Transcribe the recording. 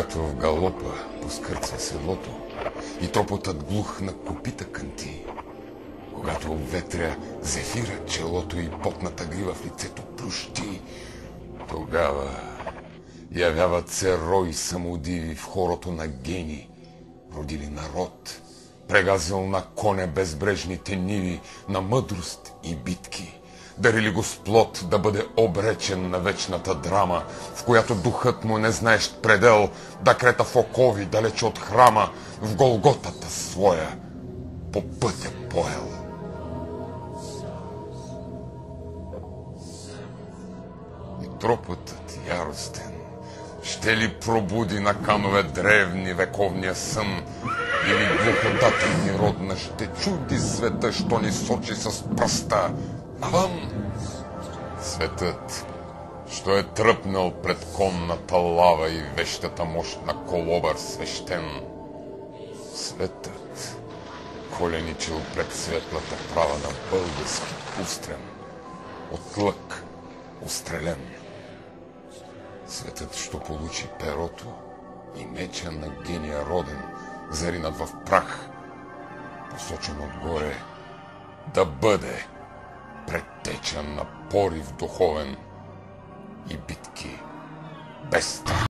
Когато в галопа поскърцва седлото и тропотът глух на копита кънти, когато обветря зефира челото и потната грива в лицето плющи, тогава явяват се рой самодиви в хорото на гени, родили народ, прегазил на коня безбрежните ниви на мъдрост и битки, дарили го с плод да бъде обречен на вечната драма, в която духът му не знаещ предел да крета в окови далече от храма, в Голготата своя по пътя поел. И тропотът яростен ще ли пробуди на канове древни вековния сън, или глухотата ни родна ще чуди света, що ни сочи с пръста навън? Светът, що е тръпнал пред конната лава и вещата мощ на колобър свещен. Светът, коленичил пред светлата права на български устрем, от лък устрелен. Светът, що получи перото и меча на гения роден, заринат в прах, посочен отгоре, да бъде предтеча на порив духовен и битки без страх.